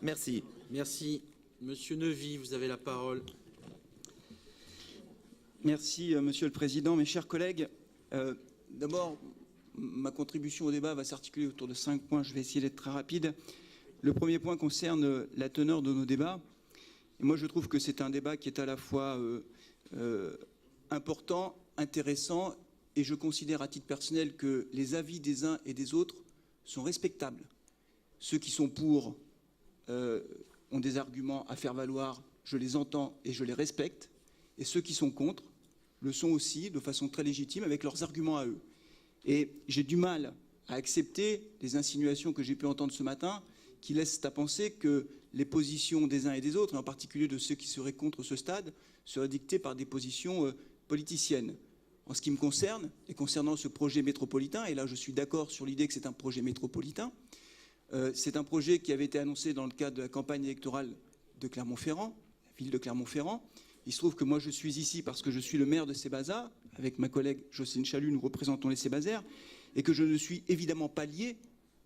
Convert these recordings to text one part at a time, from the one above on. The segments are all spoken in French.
Merci. Merci. Monsieur Neuvy, vous avez la parole. Merci, Monsieur le Président. Mes chers collègues, d'abord, ma contribution au débat va s'articuler autour de 5 points. Je vais essayer d'être très rapide. Le premier point concerne la teneur de nos débats. Et moi, je trouve que c'est un débat qui est à la fois important, intéressant, et je considère à titre personnel que les avis des uns et des autres sont respectables. Ceux qui sont pour ont des arguments à faire valoir, je les entends et je les respecte. Et ceux qui sont contre le sont aussi de façon très légitime avec leurs arguments à eux. Et j'ai du mal à accepter les insinuations que j'ai pu entendre ce matin qui laissent à penser que les positions des uns et des autres, et en particulier de ceux qui seraient contre ce stade, seraient dictées par des positions politiciennes. En ce qui me concerne, et concernant ce projet métropolitain, et là je suis d'accord sur l'idée que c'est un projet métropolitain, c'est un projet qui avait été annoncé dans le cadre de la campagne électorale de Clermont-Ferrand, la ville de Clermont-Ferrand. Il se trouve que moi je suis ici parce que je suis le maire de Sébaza, avec ma collègue Jocelyne Chalut, nous représentons les Sébazaires, et que je ne suis évidemment pas lié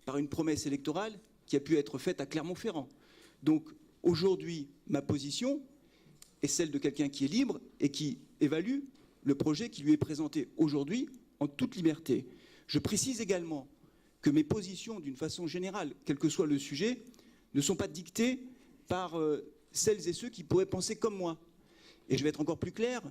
par une promesse électorale qui a pu être faite à Clermont-Ferrand. Donc aujourd'hui, ma position est celle de quelqu'un qui est libre et qui évalue le projet qui lui est présenté aujourd'hui en toute liberté. Je précise également que mes positions, d'une façon générale, quel que soit le sujet, ne sont pas dictées par celles et ceux qui pourraient penser comme moi. Et je vais être encore plus clair,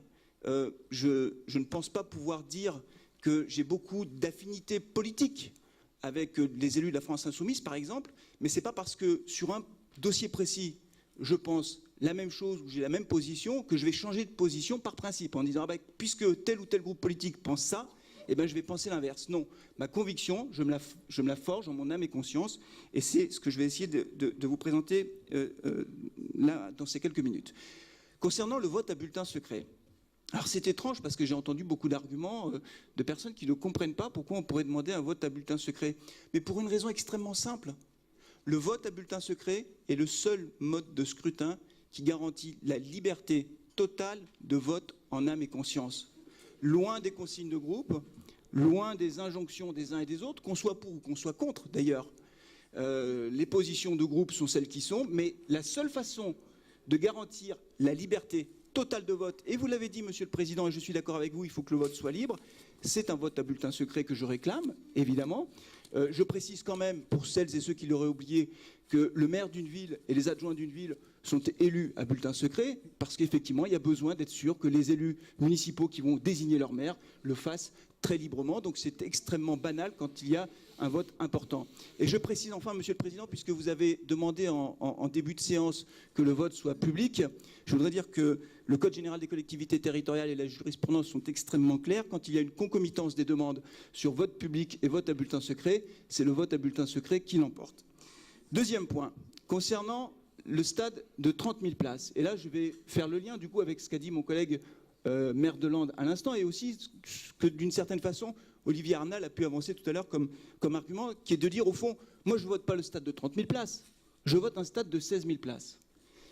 je ne pense pas pouvoir dire que j'ai beaucoup d'affinités politiques avec les élus de la France Insoumise, par exemple, mais ce n'est pas parce que sur un dossier précis, je pense la même chose ou j'ai la même position que je vais changer de position par principe en disant puisque tel ou tel groupe politique pense ça, eh ben, je vais penser l'inverse. Non, ma conviction, je me la forge en mon âme et conscience, et c'est ce que je vais essayer de vous présenter là, dans ces quelques minutes. Concernant le vote à bulletin secret, alors c'est étrange parce que j'ai entendu beaucoup d'arguments de personnes qui ne comprennent pas pourquoi on pourrait demander un vote à bulletin secret, mais pour une raison extrêmement simple. Le vote à bulletin secret est le seul mode de scrutin qui garantit la liberté totale de vote en âme et conscience. Loin des consignes de groupe, loin des injonctions des uns et des autres, qu'on soit pour ou qu'on soit contre d'ailleurs. Les positions de groupe sont celles qui sont, mais la seule façon de garantir la liberté totale de vote, et vous l'avez dit, Monsieur le Président, et je suis d'accord avec vous, il faut que le vote soit libre, c'est un vote à bulletin secret que je réclame, évidemment. Je précise quand même, pour celles et ceux qui l'auraient oublié, que le maire d'une ville et les adjoints d'une ville sont élus à bulletin secret, parce qu'effectivement, il y a besoin d'être sûr que les élus municipaux qui vont désigner leur maire le fassent très librement. Donc c'est extrêmement banal quand il y a un vote important. Et je précise enfin, Monsieur le Président, puisque vous avez demandé en début de séance que le vote soit public, je voudrais dire que le Code général des collectivités territoriales et la jurisprudence sont extrêmement clairs. Quand il y a une concomitance des demandes sur vote public et vote à bulletin secret, c'est le vote à bulletin secret qui l'emporte. Deuxième point, concernant le stade de 30 000 places. Et là, je vais faire le lien du coup avec ce qu'a dit mon collègue maire de Landes à l'instant, et aussi ce que d'une certaine façon, Olivier Arnal a pu avancer tout à l'heure comme argument, qui est de dire au fond, moi je ne vote pas le stade de 30 000 places, je vote un stade de 16 000 places.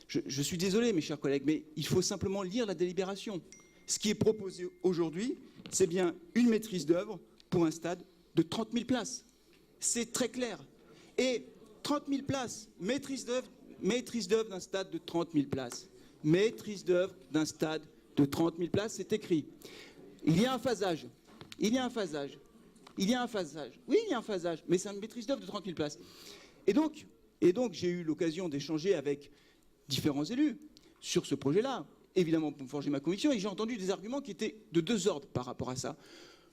Je suis désolé mes chers collègues, mais il faut simplement lire la délibération. Ce qui est proposé aujourd'hui, c'est bien une maîtrise d'œuvre pour un stade de 30 000 places. C'est très clair. Et 30 000 places, maîtrise d'œuvre d'un stade de 30 000 places. Maîtrise d'œuvre d'un stade de 30 000 places, c'est écrit. Il y a un phasage. Il y a un phasage. Il y a un phasage. Oui, il y a un phasage, mais c'est une maîtrise d'œuvre de 30 000 places. Et donc j'ai eu l'occasion d'échanger avec différents élus sur ce projet-là, évidemment pour me forger ma conviction, et j'ai entendu des arguments qui étaient de deux ordres par rapport à ça.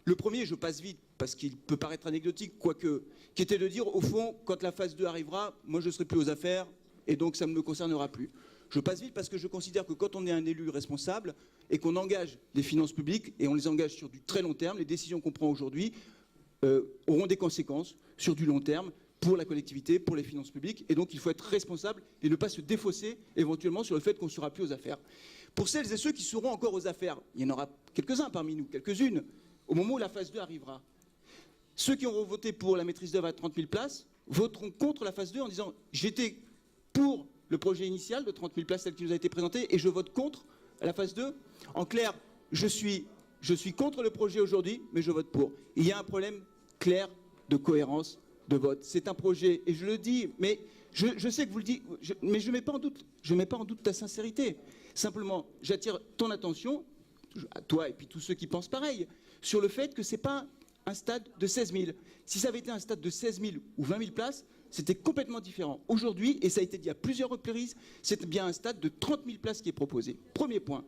Le premier, je passe vite, parce qu'il peut paraître anecdotique, quoique, qui était de dire, au fond, quand la phase 2 arrivera, moi je ne serai plus aux affaires, et donc ça ne me concernera plus. Je passe vite parce que je considère que quand on est un élu responsable, et qu'on engage les finances publiques, et on les engage sur du très long terme, les décisions qu'on prend aujourd'hui auront des conséquences sur du long terme, pour la collectivité, pour les finances publiques, et donc il faut être responsable et ne pas se défausser éventuellement sur le fait qu'on ne sera plus aux affaires. Pour celles et ceux qui seront encore aux affaires, il y en aura quelques-uns parmi nous, quelques-unes, au moment où la phase 2 arrivera. Ceux qui auront voté pour la maîtrise d'œuvre à 30 000 places voteront contre la phase 2 en disant « j'étais pour le projet initial de 30 000 places tel qu'il nous a été présenté et je vote contre la phase 2 ». En clair, je suis contre le projet aujourd'hui, mais je vote pour. Il y a un problème clair de cohérence de vote. C'est un projet, et je le dis, mais je sais que vous le dites, mais je ne mets pas en doute ta sincérité. Simplement, j'attire ton attention, à toi et puis tous ceux qui pensent pareil, sur le fait que ce n'est pas un stade de 16 000. Si ça avait été un stade de 16 000 ou 20 000 places, c'était complètement différent. Aujourd'hui, et ça a été dit à plusieurs reprises, c'est bien un stade de 30 000 places qui est proposé. Premier point.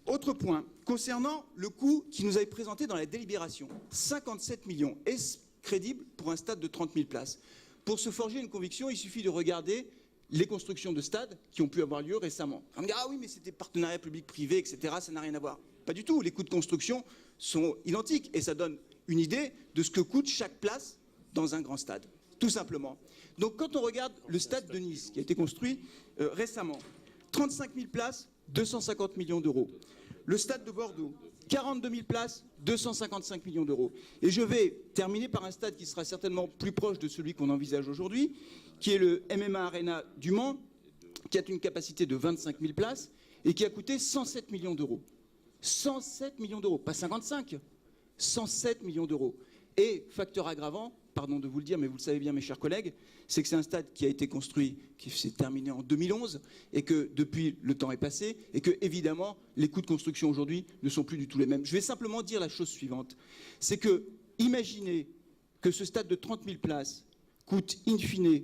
Autre point, concernant le coût qui nous avait présenté dans la délibération, 57 millions. Est-ce crédible pour un stade de 30 000 places? Pour se forger une conviction, il suffit de regarder les constructions de stades qui ont pu avoir lieu récemment. On me dit, ah oui, mais c'était partenariat public-privé, etc., ça n'a rien à voir. Pas du tout, les coûts de construction sont identiques et ça donne une idée de ce que coûte chaque place dans un grand stade, tout simplement. Donc quand on regarde le stade de Nice, qui a été construit récemment, 35 000 places, 250 millions d'euros. Le stade de Bordeaux, 42 000 places, 255 millions d'euros. Et je vais terminer par un stade qui sera certainement plus proche de celui qu'on envisage aujourd'hui, qui est le MMA Arena du Mans, qui a une capacité de 25 000 places et qui a coûté 107 millions d'euros. 107 millions d'euros, pas 55, 107 millions d'euros. Et facteur aggravant, pardon de vous le dire, mais vous le savez bien mes chers collègues, c'est que c'est un stade qui a été construit, qui s'est terminé en 2011, et que depuis le temps est passé, et que évidemment les coûts de construction aujourd'hui ne sont plus du tout les mêmes. Je vais simplement dire la chose suivante, c'est que imaginez que ce stade de 30 000 places coûte in fine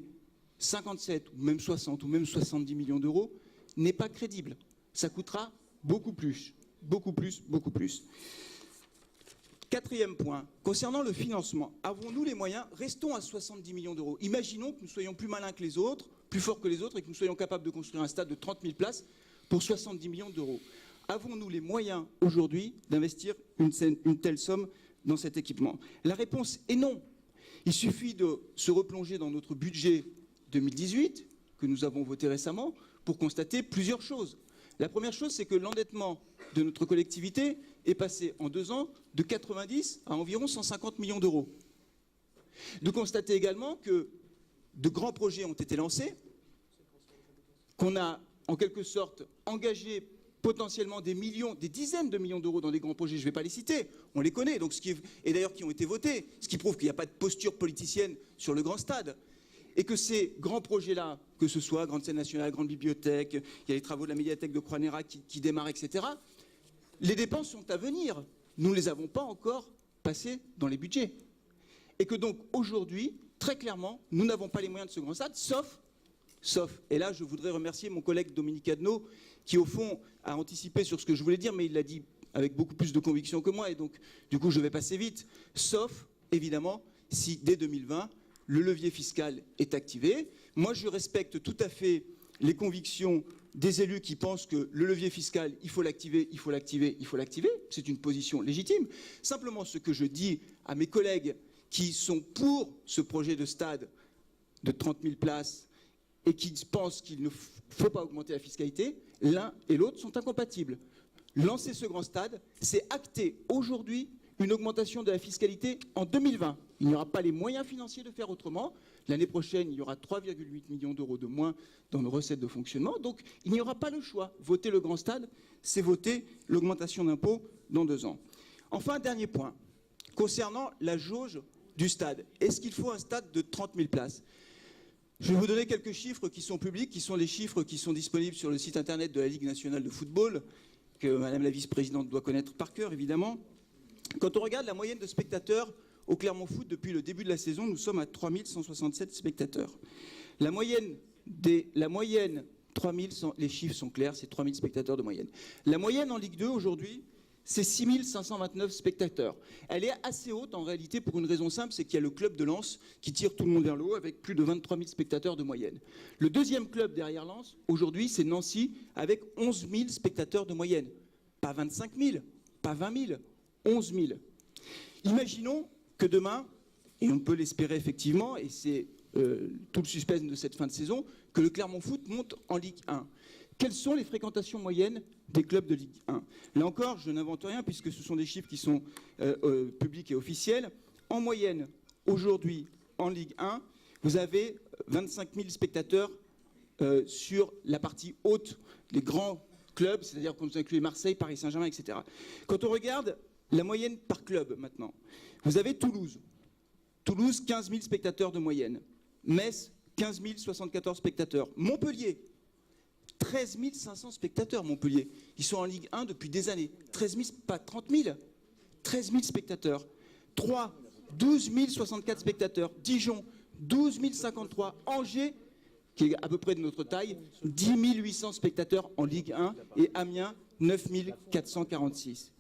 57 ou même 60 ou même 70 millions d'euros, n'est pas crédible. Ça coûtera beaucoup plus, beaucoup plus, beaucoup plus. Quatrième point, concernant le financement, avons-nous les moyens? Restons à 70 millions d'euros. Imaginons que nous soyons plus malins que les autres, plus forts que les autres, et que nous soyons capables de construire un stade de 30 000 places pour 70 millions d'euros. Avons-nous les moyens aujourd'hui d'investir une telle somme dans cet équipement? La réponse est non. Il suffit de se replonger dans notre budget 2018, que nous avons voté récemment, pour constater plusieurs choses. La première chose, c'est que l'endettement de notre collectivité est passé en 2 ans de 90 à environ 150 millions d'euros. De constater également que de grands projets ont été lancés, qu'on a en quelque sorte engagé potentiellement des millions, des dizaines de millions d'euros dans des grands projets, je ne vais pas les citer, on les connaît, donc et d'ailleurs qui ont été votés, ce qui prouve qu'il n'y a pas de posture politicienne sur le grand stade. Et que ces grands projets-là, que ce soit Grande Scène Nationale, Grande Bibliothèque, il y a les travaux de la médiathèque de Croix-Nérac qui démarrent, etc., les dépenses sont à venir. Nous ne les avons pas encore passées dans les budgets. Et que donc aujourd'hui, très clairement, nous n'avons pas les moyens de ce grand stade, sauf, et là je voudrais remercier mon collègue Dominique Adneau, qui au fond a anticipé sur ce que je voulais dire, mais il l'a dit avec beaucoup plus de conviction que moi, et donc du coup je vais passer vite, sauf évidemment si dès 2020, le levier fiscal est activé. Moi, je respecte tout à fait les convictions des élus qui pensent que le levier fiscal, il faut l'activer, il faut l'activer, il faut l'activer. C'est une position légitime. Simplement, ce que je dis à mes collègues qui sont pour ce projet de stade de 30 000 places et qui pensent qu'il ne faut pas augmenter la fiscalité, l'un et l'autre sont incompatibles. Lancer ce grand stade, c'est acter aujourd'hui une augmentation de la fiscalité en 2020. Il n'y aura pas les moyens financiers de faire autrement. L'année prochaine, il y aura 3,8 millions d'euros de moins dans nos recettes de fonctionnement. Donc, il n'y aura pas le choix. Voter le grand stade, c'est voter l'augmentation d'impôts dans 2 ans. Enfin, dernier point. Concernant la jauge du stade, est-ce qu'il faut un stade de 30 000 places? Je vais vous donner quelques chiffres qui sont publics, qui sont les chiffres qui sont disponibles sur le site internet de la Ligue nationale de football, que Madame la vice-présidente doit connaître par cœur, évidemment. Quand on regarde la moyenne de spectateurs au Clermont Foot depuis le début de la saison, nous sommes à 3 167 spectateurs. La moyenne, 3 000, les chiffres sont clairs, c'est 3 000 spectateurs de moyenne. La moyenne en Ligue 2 aujourd'hui, c'est 6 529 spectateurs. Elle est assez haute en réalité pour une raison simple, c'est qu'il y a le club de Lens qui tire tout le monde vers le haut avec plus de 23 000 spectateurs de moyenne. Le deuxième club derrière Lens, aujourd'hui, c'est Nancy avec 11 000 spectateurs de moyenne. Pas 25 000, pas 20 000, 11 000. Imaginons que demain, et on peut l'espérer effectivement, et c'est tout le suspense de cette fin de saison, que le Clermont Foot monte en Ligue 1. Quelles sont les fréquentations moyennes des clubs de Ligue 1? Là encore, je n'invente rien puisque ce sont des chiffres qui sont publics et officiels. En moyenne, aujourd'hui, en Ligue 1, vous avez 25 000 spectateurs sur la partie haute, les grands clubs, c'est-à-dire qu'on inclut Marseille, Paris Saint-Germain, etc. Quand on regarde la moyenne par club maintenant, vous avez Toulouse. Toulouse, 15 000 spectateurs de moyenne. Metz, 15 074 spectateurs. Montpellier, 13 500 spectateurs, Montpellier. Ils sont en Ligue 1 depuis des années. 13 000, pas 30 000. 13 000 spectateurs. Troyes, 12 064 spectateurs. Dijon, 12 053. Angers, qui est à peu près de notre taille, 10 800 spectateurs en Ligue 1. Et Amiens, 9 446.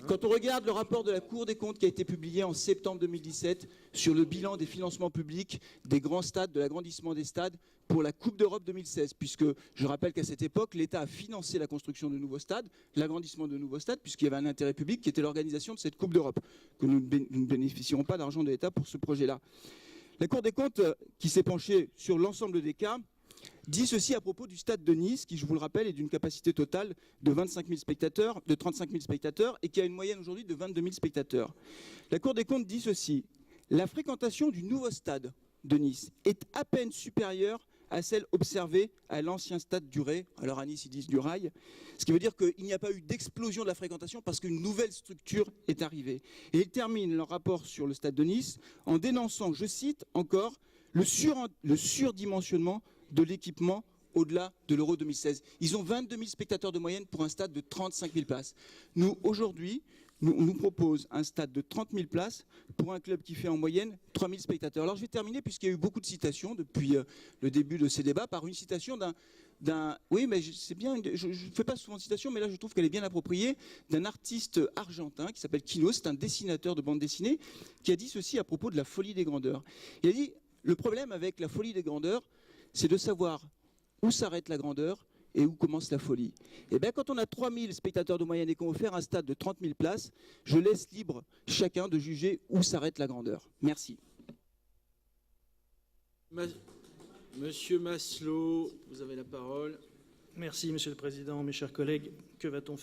Quand on regarde le rapport de la Cour des comptes qui a été publié en septembre 2017 sur le bilan des financements publics des grands stades, de l'agrandissement des stades pour la Coupe d'Europe 2016, puisque je rappelle qu'à cette époque, l'État a financé la construction de nouveaux stades, l'agrandissement de nouveaux stades, puisqu'il y avait un intérêt public qui était l'organisation de cette Coupe d'Europe, que nous ne bénéficierons pas d'argent de l'État pour ce projet-là. La Cour des comptes, qui s'est penchée sur l'ensemble des cas, dit ceci à propos du stade de Nice, qui, je vous le rappelle, est d'une capacité totale de 25 000 spectateurs, de 35 000 spectateurs, et qui a une moyenne aujourd'hui de 22 000 spectateurs. La Cour des comptes dit ceci: la fréquentation du nouveau stade de Nice est à peine supérieure à celle observée à l'ancien stade du Ray. Alors à Nice, ils disent du rail, ce qui veut dire qu'il n'y a pas eu d'explosion de la fréquentation parce qu'une nouvelle structure est arrivée. Et ils terminent leur rapport sur le stade de Nice en dénonçant, je cite encore, le surdimensionnement de l'équipement au-delà de l'Euro 2016. Ils ont 22 000 spectateurs de moyenne pour un stade de 35 000 places. Nous, aujourd'hui, nous propose un stade de 30 000 places pour un club qui fait en moyenne 3 000 spectateurs. Alors je vais terminer, puisqu'il y a eu beaucoup de citations depuis le début de ces débats, par une citation d'un oui, mais c'est bien, je ne fais pas souvent de citation, mais là je trouve qu'elle est bien appropriée, d'un artiste argentin qui s'appelle Kino, c'est un dessinateur de bande dessinée, qui a dit ceci à propos de la folie des grandeurs. Il a dit, le problème avec la folie des grandeurs, c'est de savoir où s'arrête la grandeur et où commence la folie. Et bien quand on a 3 000 spectateurs de moyenne et qu'on veut faire un stade de 30 000 places, je laisse libre chacun de juger où s'arrête la grandeur. Merci. Monsieur Masselot, vous avez la parole. Merci, Monsieur le Président, mes chers collègues. Que va-t-on faire ?